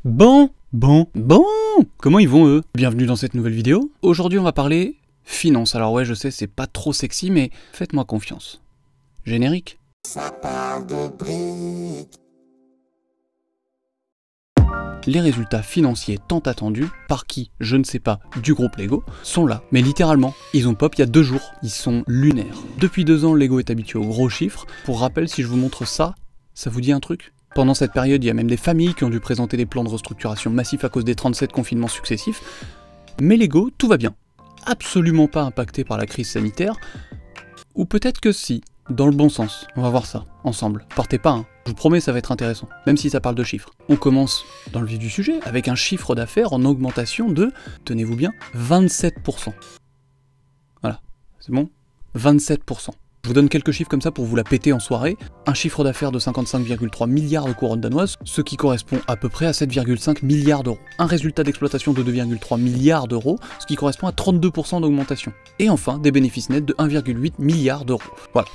Bon, comment ils vont eux? Bienvenue dans cette nouvelle vidéo. Aujourd'hui on va parler finance. Alors ouais, je sais, c'est pas trop sexy, mais faites-moi confiance. Générique. Ça parle de briques. Les résultats financiers tant attendus, par qui, je ne sais pas, du groupe Lego, sont là. Mais littéralement, ils ont pop il y a 2 jours. Ils sont lunaires. Depuis 2 ans, Lego est habitué aux gros chiffres. Pour rappel, si je vous montre ça, ça vous dit un truc? Pendant cette période, il y a même des familles qui ont dû présenter des plans de restructuration massifs à cause des 37 confinements successifs. Mais Lego, tout va bien. Absolument pas impacté par la crise sanitaire. Ou peut-être que si, dans le bon sens. On va voir ça, ensemble. Partez pas, hein. Je vous promets, ça va être intéressant, même si ça parle de chiffres. On commence dans le vif du sujet, avec un chiffre d'affaires en augmentation de, tenez-vous bien, 27%. Voilà, c'est bon? 27%. Je vous donne quelques chiffres comme ça pour vous la péter en soirée. Un chiffre d'affaires de 55,3 milliards de couronnes danoises, ce qui correspond à peu près à 7,5 milliards d'euros. Un résultat d'exploitation de 2,3 milliards d'euros, ce qui correspond à 32% d'augmentation. Et enfin, des bénéfices nets de 1,8 milliard d'euros. Voilà.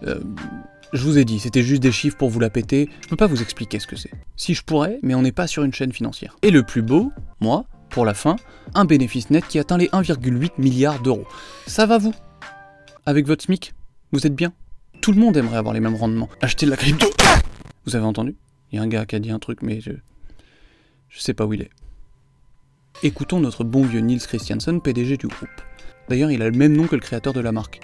Je vous ai dit, c'était juste des chiffres pour vous la péter, je peux pas vous expliquer ce que c'est. Si je pourrais, mais on n'est pas sur une chaîne financière. Et le plus beau, moi, pour la fin, un bénéfice net qui atteint les 1,8 milliard d'euros. Ça va vous? Avec votre SMIC? Vous êtes bien? Tout le monde aimerait avoir les mêmes rendements. Acheter de la crypto. Vous avez entendu? Il y a un gars qui a dit un truc, mais je sais pas où il est. Écoutons notre bon vieux Nils Christiansen, PDG du groupe. D'ailleurs, il a le même nom que le créateur de la marque.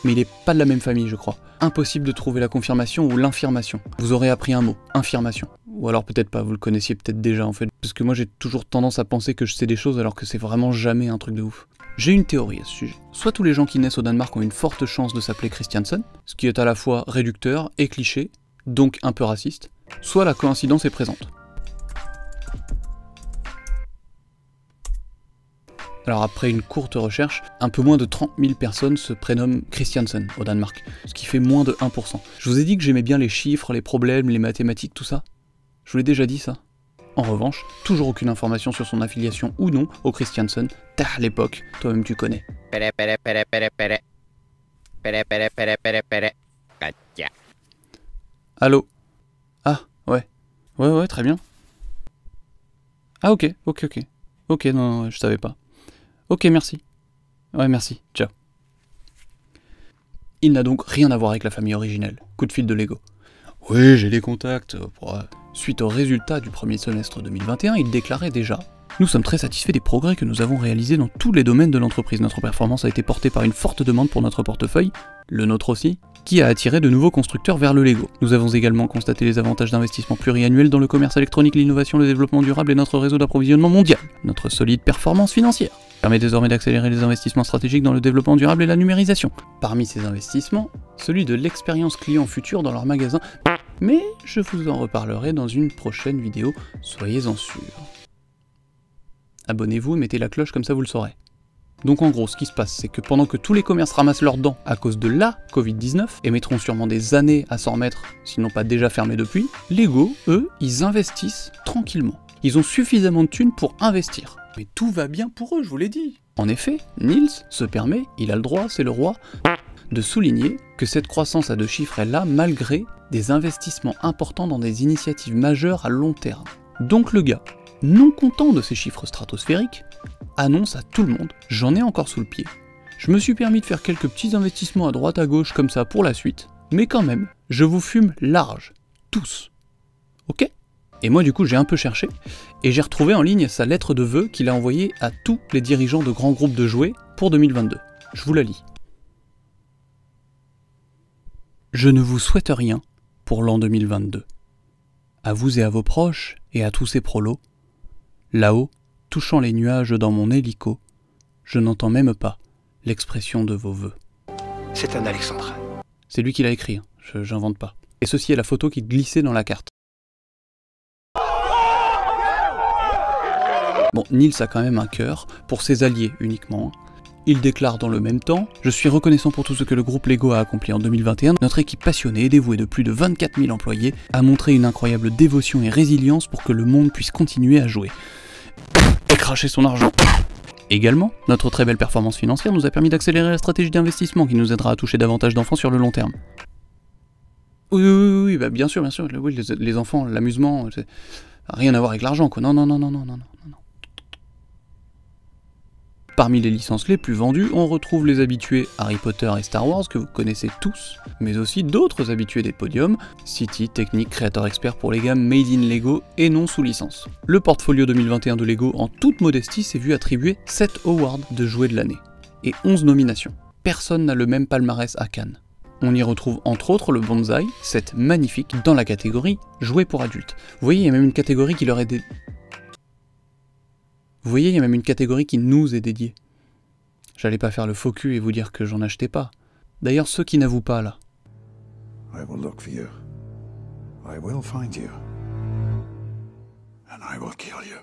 Mais il est pas de la même famille, je crois. Impossible de trouver la confirmation ou l'infirmation. Vous aurez appris un mot, infirmation. Ou alors peut-être pas, vous le connaissiez peut-être déjà en fait. Parce que moi j'ai toujours tendance à penser que je sais des choses alors que c'est vraiment jamais un truc de ouf. J'ai une théorie à ce sujet. Soit tous les gens qui naissent au Danemark ont une forte chance de s'appeler Christiansen, ce qui est à la fois réducteur et cliché, donc un peu raciste, soit la coïncidence est présente. Alors après une courte recherche, un peu moins de 30 000 personnes se prénomment Christiansen au Danemark, ce qui fait moins de 1%. Je vous ai dit que j'aimais bien les chiffres, les problèmes, les mathématiques, tout ça. Je vous l'ai déjà dit ça. En revanche, toujours aucune information sur son affiliation ou non au Christiansen. Tah, l'époque, toi-même tu connais. Allô? Ah, ouais. Ouais, très bien. Ah ok. Ok, non, je savais pas. Ok, merci. Ouais, merci. Ciao. Il n'a donc rien à voir avec la famille originelle. Coup de fil de Lego. Oui, j'ai les contacts. Suite aux résultats du premier semestre 2021, il déclarait déjà: nous sommes très satisfaits des progrès que nous avons réalisés dans tous les domaines de l'entreprise. Notre performance a été portée par une forte demande pour notre portefeuille, le nôtre aussi, qui a attiré de nouveaux constructeurs vers le Lego. Nous avons également constaté les avantages d'investissement pluriannuel dans le commerce électronique, l'innovation, le développement durable et notre réseau d'approvisionnement mondial. Notre solide performance financière permet désormais d'accélérer les investissements stratégiques dans le développement durable et la numérisation. Parmi ces investissements, celui de l'expérience client future dans leur magasin, mais je vous en reparlerai dans une prochaine vidéo, soyez-en sûrs. Abonnez-vous et mettez la cloche comme ça vous le saurez. Donc en gros, ce qui se passe, c'est que pendant que tous les commerces ramassent leurs dents à cause de la Covid-19, et mettront sûrement des années à s'en remettre, s'ils n'ont pas déjà fermé depuis, Lego, eux, ils investissent tranquillement. Ils ont suffisamment de thunes pour investir. Mais tout va bien pour eux, je vous l'ai dit. En effet, Nils se permet, il a le droit, c'est le roi, de souligner que cette croissance à 2 chiffres est là malgré des investissements importants dans des initiatives majeures à long terme. Donc le gars, non content de ces chiffres stratosphériques, annonce à tout le monde: j'en ai encore sous le pied. Je me suis permis de faire quelques petits investissements à droite à gauche comme ça pour la suite, mais quand même, je vous fume large. Tous. Ok? Et moi du coup j'ai un peu cherché, et j'ai retrouvé en ligne sa lettre de vœux qu'il a envoyée à tous les dirigeants de grands groupes de jouets pour 2022. Je vous la lis. Je ne vous souhaite rien pour l'an 2022. À vous et à vos proches, et à tous ces prolos, là-haut, touchant les nuages dans mon hélico, je n'entends même pas l'expression de vos vœux. C'est un alexandrin. C'est lui qui l'a écrit, hein. J'invente pas. Et ceci est la photo qui glissait dans la carte. Bon, Nils a quand même un cœur, pour ses alliés uniquement. Il déclare dans le même temps: je suis reconnaissant pour tout ce que le groupe Lego a accompli en 2021. Notre équipe passionnée et dévouée de plus de 24 000 employés a montré une incroyable dévotion et résilience pour que le monde puisse continuer à jouer. Et cracher son argent. Également, notre très belle performance financière nous a permis d'accélérer la stratégie d'investissement qui nous aidera à toucher davantage d'enfants sur le long terme. Oui, bah bien sûr, oui, les enfants, l'amusement, Rien à voir avec l'argent, quoi. Non, non, non, non, non, non, non, non. Parmi les licences les plus vendues, on retrouve les habitués Harry Potter et Star Wars que vous connaissez tous, mais aussi d'autres habitués des podiums, City, Technic, Creator Expert pour les gammes Made in Lego et non sous licence. Le portfolio 2021 de Lego, en toute modestie, s'est vu attribuer 7 awards de jouets de l'année, et 11 nominations. Personne n'a le même palmarès à Cannes. On y retrouve entre autres le Bonsaï, set magnifique, dans la catégorie jouets pour adultes. Vous voyez, il y a même une catégorie qui leur est dédiée. Vous voyez, il y a même une catégorie qui nous est dédiée. J'allais pas faire le faux cul et vous dire que j'en achetais pas. D'ailleurs, ceux qui n'avouent pas, là. I will look for you. I will find you. And I will kill you.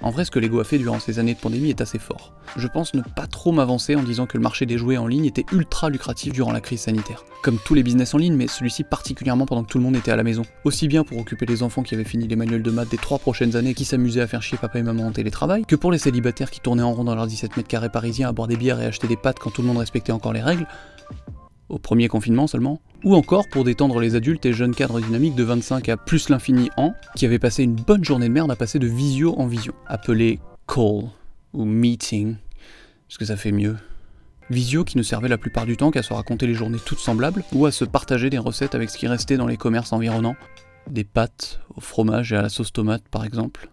En vrai, ce que Lego a fait durant ces années de pandémie est assez fort. Je pense ne pas trop m'avancer en disant que le marché des jouets en ligne était ultra lucratif durant la crise sanitaire. Comme tous les business en ligne, mais celui-ci particulièrement pendant que tout le monde était à la maison. Aussi bien pour occuper les enfants qui avaient fini les manuels de maths des 3 prochaines années qui s'amusaient à faire chier papa et maman en télétravail, que pour les célibataires qui tournaient en rond dans leurs 17 mètres carrés parisiens à boire des bières et acheter des pâtes quand tout le monde respectait encore les règles, au premier confinement seulement, ou encore pour détendre les adultes et jeunes cadres dynamiques de 25 à plus l'infini ans, qui avaient passé une bonne journée de merde à passer de visio en visio, appelé call ou meeting, parce que ça fait mieux. Visio qui ne servait la plupart du temps qu'à se raconter les journées toutes semblables, ou à se partager des recettes avec ce qui restait dans les commerces environnants, des pâtes au fromage et à la sauce tomate par exemple.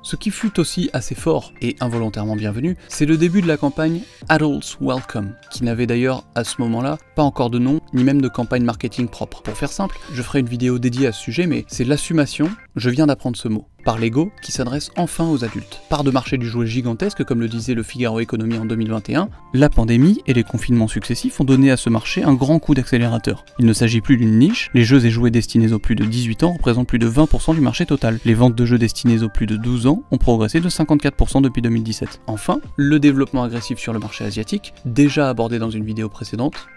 Ce qui fut aussi assez fort et involontairement bienvenu, c'est le début de la campagne Adults Welcome, qui n'avait d'ailleurs à ce moment-là pas encore de nom, ni même de campagne marketing propre. Pour faire simple, je ferai une vidéo dédiée à ce sujet, mais c'est l'assumation, je viens d'apprendre ce mot, par Lego, qui s'adresse enfin aux adultes. Part de marché du jouet gigantesque, comme le disait le Figaro Économie en 2021, la pandémie et les confinements successifs ont donné à ce marché un grand coup d'accélérateur. Il ne s'agit plus d'une niche, les jeux et jouets destinés aux plus de 18 ans représentent plus de 20% du marché total. Les ventes de jeux destinés aux plus de 12 ans ont progressé de 54% depuis 2017. Enfin, le développement agressif sur le marché asiatique, déjà abordé dans une vidéo précédente,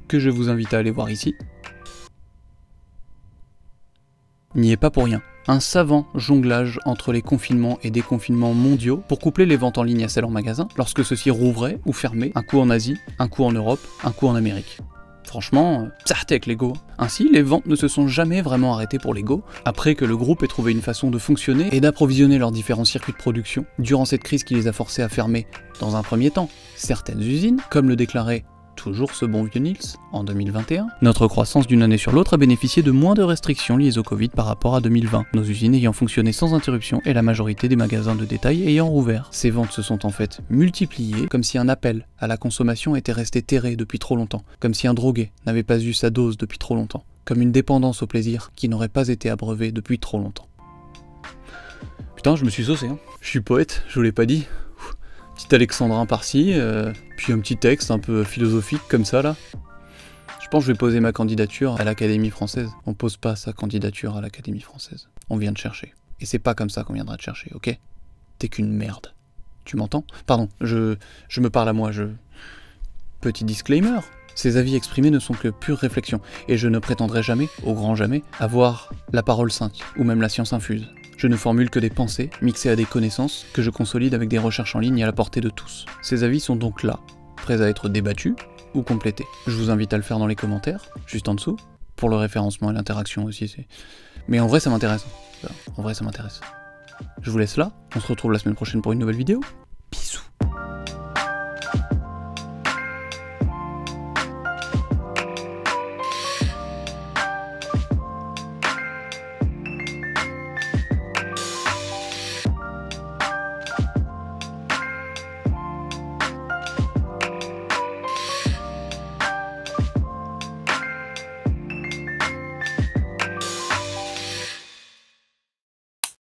que je vous invite à aller voir ici, n'y est pas pour rien. Un savant jonglage entre les confinements et déconfinements mondiaux pour coupler les ventes en ligne à celles en magasin lorsque ceux-ci rouvraient ou fermaient, un coup en Asie, un coup en Europe, un coup en Amérique. Franchement, ça arrêtait avec Lego. Ainsi, les ventes ne se sont jamais vraiment arrêtées pour Lego, après que le groupe ait trouvé une façon de fonctionner et d'approvisionner leurs différents circuits de production, durant cette crise qui les a forcés à fermer, dans un premier temps, certaines usines, comme le déclarait toujours ce bon vieux Nils, en 2021. Notre croissance d'une année sur l'autre a bénéficié de moins de restrictions liées au Covid par rapport à 2020, nos usines ayant fonctionné sans interruption et la majorité des magasins de détail ayant rouvert. Ces ventes se sont en fait multipliées, comme si un appel à la consommation était resté terré depuis trop longtemps, comme si un drogué n'avait pas eu sa dose depuis trop longtemps, comme une dépendance au plaisir qui n'aurait pas été abreuvée depuis trop longtemps. Putain, je me suis saucé, hein. Je suis poète, je vous l'ai pas dit. Petit alexandrin par-ci, puis un petit texte un peu philosophique comme ça là. Je pense que je vais poser ma candidature à l'Académie française. On pose pas sa candidature à l'Académie française. On vient de chercher. Et c'est pas comme ça qu'on viendra te chercher, ok? T'es qu'une merde. Tu m'entends? Pardon, je me parle à moi, Petit disclaimer, ces avis exprimés ne sont que pure réflexion, et je ne prétendrai jamais, au grand jamais, avoir la parole sainte, ou même la science infuse. Je ne formule que des pensées, mixées à des connaissances, que je consolide avec des recherches en ligne à la portée de tous. Ces avis sont donc là, prêts à être débattus ou complétés. Je vous invite à le faire dans les commentaires, juste en dessous, pour le référencement et l'interaction aussi. Mais en vrai ça m'intéresse. En vrai ça m'intéresse. Je vous laisse là, on se retrouve la semaine prochaine pour une nouvelle vidéo. Bisous.